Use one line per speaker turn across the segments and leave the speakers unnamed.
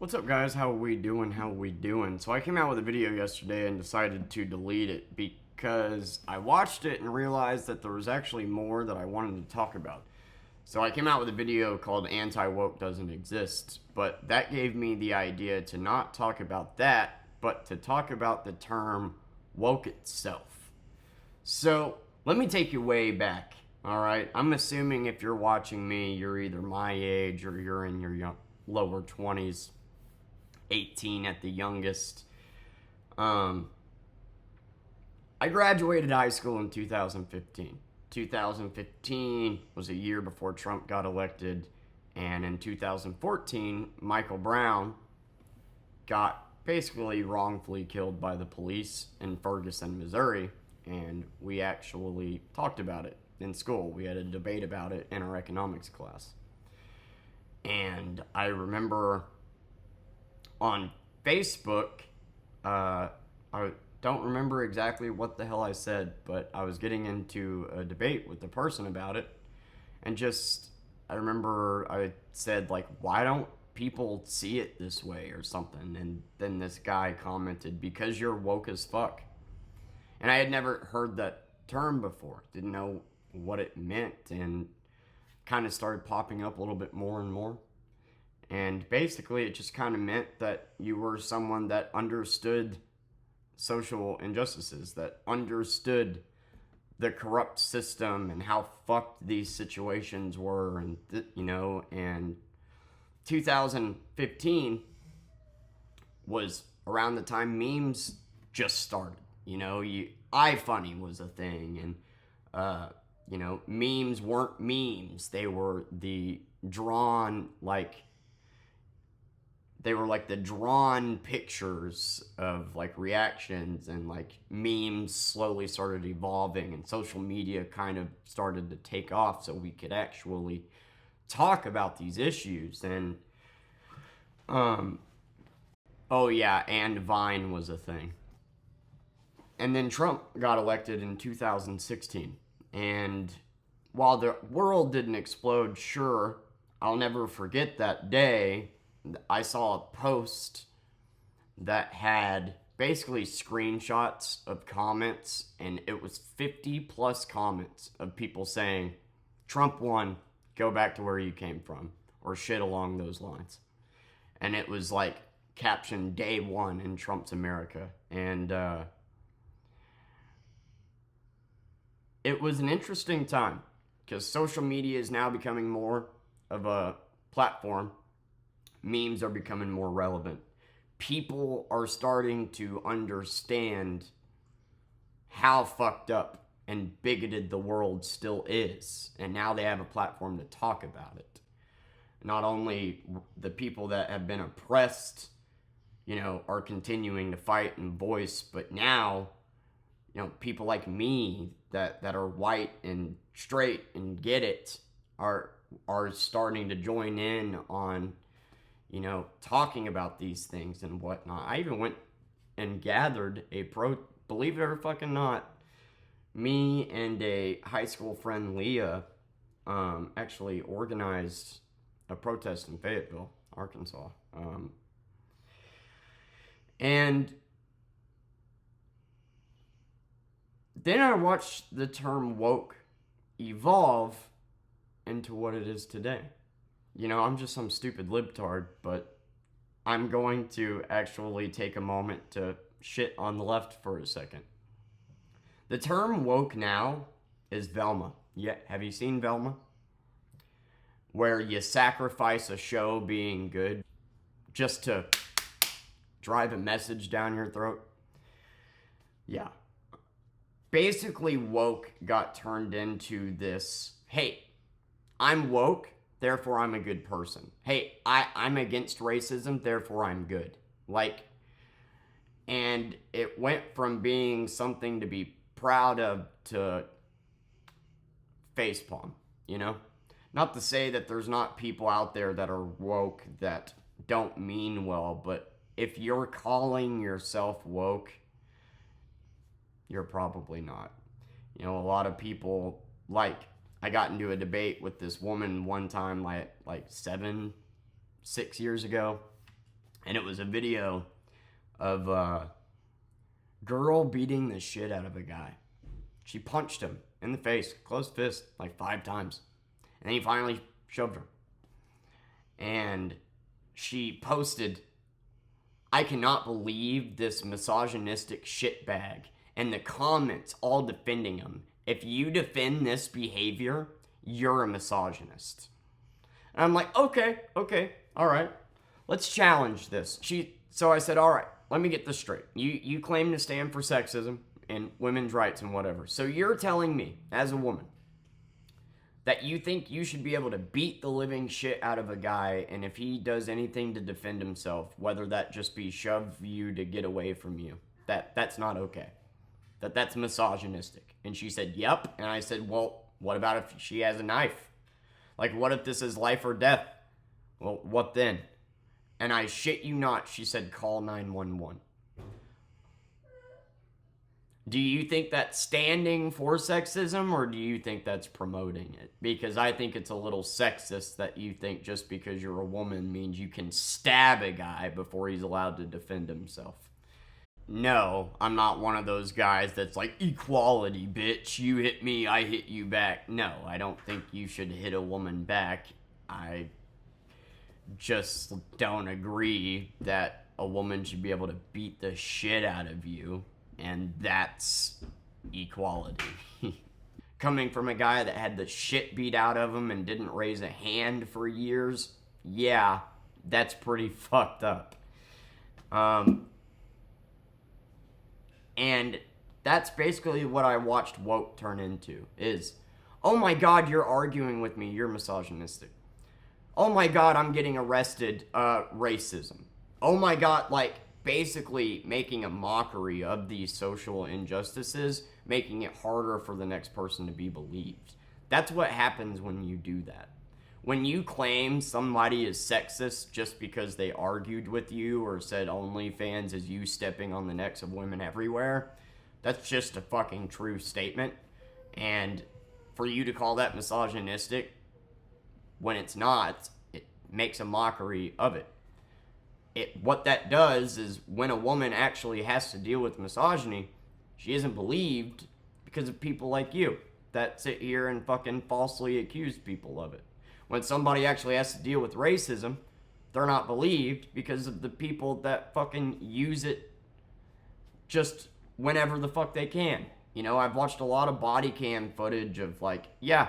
What's up, guys? How we doing? How we doing? So I came out with a video yesterday and decided to delete it because I watched it and realized that there was actually more that I wanted to talk about. So I came out with a video called Anti-Woke Doesn't Exist, but that gave me the idea to not talk about that, but to talk about the term woke itself. So let me take you way back, alright? I'm assuming if you're watching me, you're either my age or you're in your lower 20s, 18 at the youngest. I graduated high school in 2015. 2015 was a year before Trump got elected, and in 2014, Michael Brown got basically wrongfully killed by the police in Ferguson, Missouri, and we actually talked about it in school. We had a debate about it in our economics class. And I remember on Facebook, I don't remember exactly what the hell I said, but I was getting into a debate with the person about it, and I remember I said, like, why don't people see it this way or something? And then this guy commented, because you're woke as fuck. And I had never heard that term before, didn't know what it meant, and kind of started popping up a little bit more and more. And basically, it just kind of meant that you were someone that understood social injustices, that understood the corrupt system and how fucked these situations were. And, and 2015 was around the time memes just started. iFunny was a thing, and, memes weren't memes. They were the drawn, the drawn pictures of reactions, and memes slowly started evolving, and social media kind of started to take off so we could actually talk about these issues. And oh yeah, and Vine was a thing. And then Trump got elected in 2016, and while the world didn't explode, sure, I'll never forget that day. I saw a post that had basically screenshots of comments, and it was 50 plus comments of people saying, Trump won, go back to where you came from, or shit along those lines. And it was captioned day one in Trump's America. And it was an interesting time because social media is now becoming more of a platform. Memes are becoming more relevant. People are starting to understand how fucked up and bigoted the world still is. And now they have a platform to talk about it. Not only the people that have been oppressed, are continuing to fight and voice, but now, people like me that are white and straight and get it are starting to join in on talking about these things and whatnot. I even went and gathered believe it or fucking not, me and a high school friend, Leah, actually organized a protest in Fayetteville, Arkansas. And then I watched the term woke evolve into what it is today. I'm just some stupid libtard, but I'm going to actually take a moment to shit on the left for a second. The term woke now is Velma. Yeah, have you seen Velma? Where you sacrifice a show being good just to drive a message down your throat. Yeah. Basically, woke got turned into this, hey, I'm woke, therefore I'm a good person. Hey, I'm against racism, therefore I'm good. And it went from being something to be proud of to facepalm, Not to say that there's not people out there that are woke that don't mean well, but if you're calling yourself woke, you're probably not. A lot of people, I got into a debate with this woman one time, 6 years ago, And it was a video of a girl beating the shit out of a guy. She punched him in the face, closed fist, like 5 times. And then he finally shoved her. And she posted, "I cannot believe this misogynistic shitbag." And the comments all defending him. If you defend this behavior, you're a misogynist. And I'm like, okay, all right. Let's challenge this. So I said, all right, let me get this straight. You claim to stand for sexism and women's rights and whatever. So you're telling me, as a woman, that you think you should be able to beat the living shit out of a guy, and if he does anything to defend himself, whether that just be shove you to get away from you, that's not okay. That's misogynistic. And she said, yep. And I said, well, what about if she has a knife? Like, what if this is life or death? Well, what then? And I shit you not, she said, call 911. Do you think that's standing for sexism, or do you think that's promoting it? Because I think it's a little sexist that you think just because you're a woman means you can stab a guy before he's allowed to defend himself. No, I'm not one of those guys that's like, equality, bitch. You hit me, I hit you back. No, I don't think you should hit a woman back. I just don't agree that a woman should be able to beat the shit out of you. And that's equality. Coming from a guy that had the shit beat out of him and didn't raise a hand for years, yeah, that's pretty fucked up. And that's basically what I watched woke turn into, is, oh my god, you're arguing with me, you're misogynistic. Oh my god, I'm getting arrested, racism. Oh my god, like, basically making a mockery of these social injustices, making it harder for the next person to be believed. That's what happens when you do that. When you claim somebody is sexist just because they argued with you or said OnlyFans is you stepping on the necks of women everywhere, that's just a fucking true statement. And for you to call that misogynistic when it's not, it makes a mockery of it. What that does is when a woman actually has to deal with misogyny, she isn't believed because of people like you that sit here and fucking falsely accuse people of it. When somebody actually has to deal with racism, they're not believed because of the people that fucking use it just whenever the fuck they can. You know, I've watched a lot of body cam footage of, like, yeah,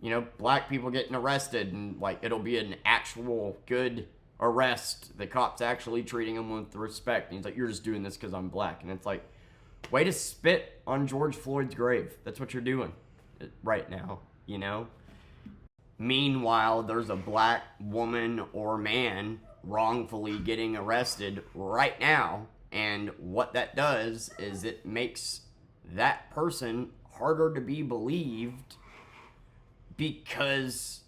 you know, black people getting arrested, and like it'll be an actual good arrest. The cops actually treating him with respect. And he's like, you're just doing this because I'm black. And it's like, way to spit on George Floyd's grave. That's what you're doing right now, you know? Meanwhile, there's a black woman or man wrongfully getting arrested right now. And what that does is it makes that person harder to be believed because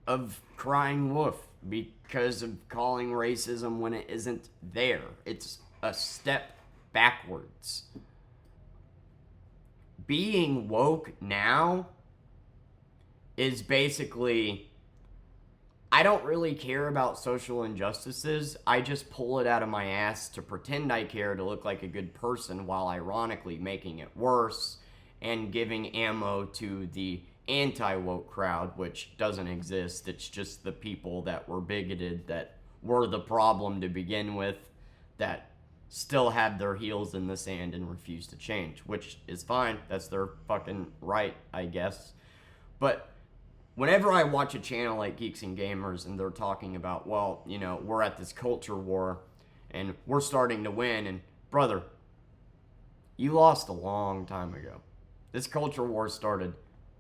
of crying wolf, because of calling racism when it isn't there. It's a step backwards. Being woke now is basically, I don't really care about social injustices. I just pull it out of my ass to pretend I care to look like a good person while ironically making it worse and giving ammo to the anti-woke crowd, which doesn't exist. It's just the people that were bigoted, that were the problem to begin with, that still have their heels in the sand and refuse to change, which is fine. That's their fucking right, I guess. But whenever I watch a channel like Geeks and Gamers and they're talking about, well, you know, we're at this culture war and we're starting to win, and brother, you lost a long time ago. This culture war started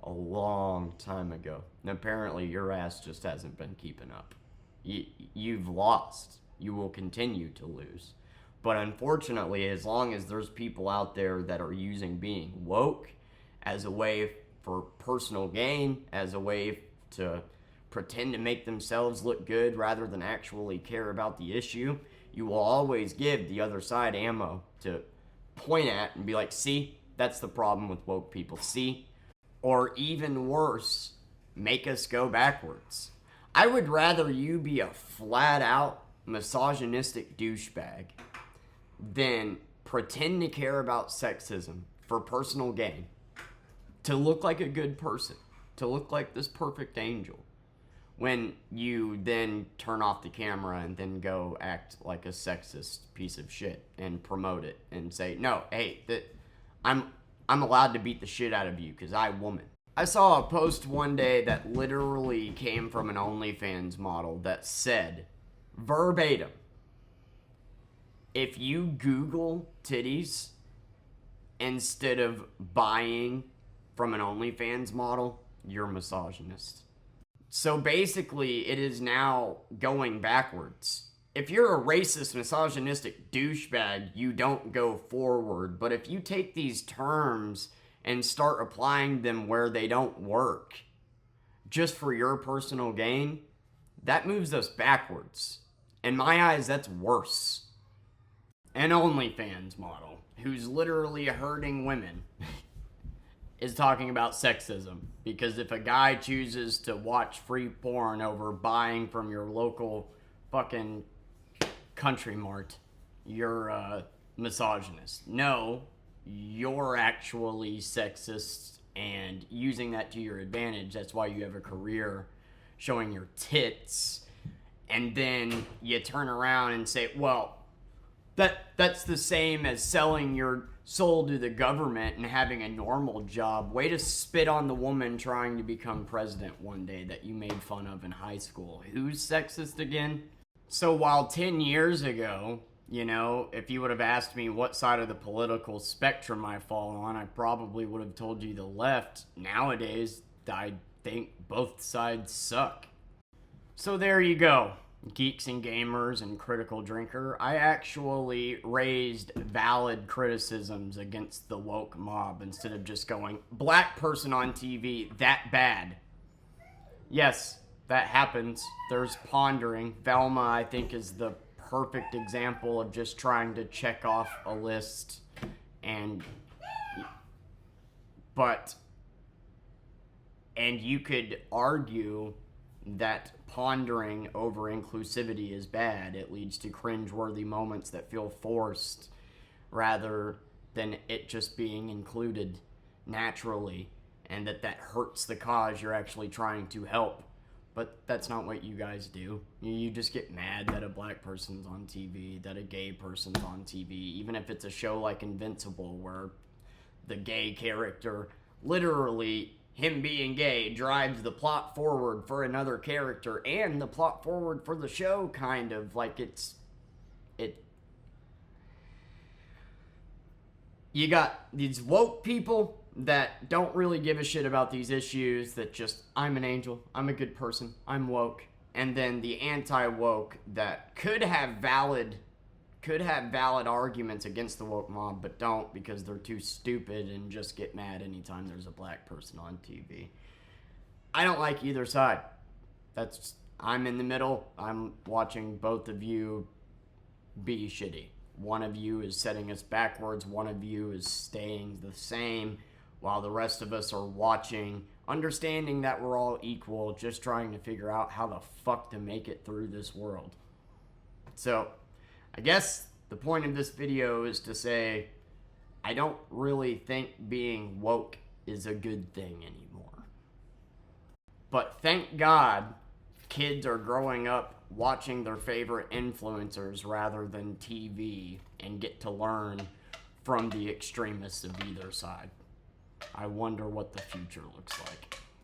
a long time ago. And apparently your ass just hasn't been keeping up. You've lost. You will continue to lose. But unfortunately, as long as there's people out there that are using being woke as a way for personal gain, as a way to pretend to make themselves look good rather than actually care about the issue, you will always give the other side ammo to point at and be like, see, that's the problem with woke people. See? Or even worse, make us go backwards. I would rather you be a flat out misogynistic douchebag than pretend to care about sexism for personal gain, to look like a good person, to look like this perfect angel, when you then turn off the camera and then go act like a sexist piece of shit and promote it and say, no, hey, I'm allowed to beat the shit out of you because I'm a woman. I saw a post one day that literally came from an OnlyFans model that said, verbatim, if you Google titties instead of buying from an OnlyFans model, you're a misogynist. So basically, it is now going backwards. If you're a racist, misogynistic douchebag, you don't go forward. But if you take these terms and start applying them where they don't work, just for your personal gain, that moves us backwards. In my eyes, that's worse. An OnlyFans model, who's literally hurting women, is talking about sexism. Because if a guy chooses to watch free porn over buying from your local fucking Country Mart, you're a misogynist. No, you're actually sexist and using that to your advantage. That's why you have a career showing your tits. And then you turn around and say, well, that's the same as selling your soul to the government and having a normal job. Way to spit on the woman trying to become president one day that you made fun of in high school. Who's sexist again? So while 10 years ago, you know, if you would have asked me what side of the political spectrum I fall on, I probably would have told you the left. Nowadays, I think both sides suck. So there you go. Geeks and gamers and critical drinker. I actually raised valid criticisms against the woke mob instead of just going, black person on TV, that bad. Yes, that happens. There's pondering. Velma, I think, is the perfect example of just trying to check off a list. And you could argue that pondering over inclusivity is bad. It leads to cringeworthy moments that feel forced rather than it just being included naturally, and that hurts the cause you're actually trying to help. But that's not what you guys do. You just get mad that a black person's on TV, that a gay person's on TV, even if it's a show like Invincible where the gay character, literally him being gay, drives the plot forward for another character and the plot forward for the show, kind of. Like, you got these woke people that don't really give a shit about these issues, that just, I'm an angel, I'm a good person, I'm woke. And then the anti-woke that could have valid arguments against the woke mob, but don't, because they're too stupid and just get mad anytime there's a black person on TV. I don't like either side. I'm in the middle. I'm watching both of you be shitty. One of you is setting us backwards. One of you is staying the same, while the rest of us are watching, understanding that we're all equal, just trying to figure out how the fuck to make it through this world. So, I guess the point of this video is to say, I don't really think being woke is a good thing anymore. But thank God kids are growing up watching their favorite influencers rather than TV and get to learn from the extremists of either side. I wonder what the future looks like.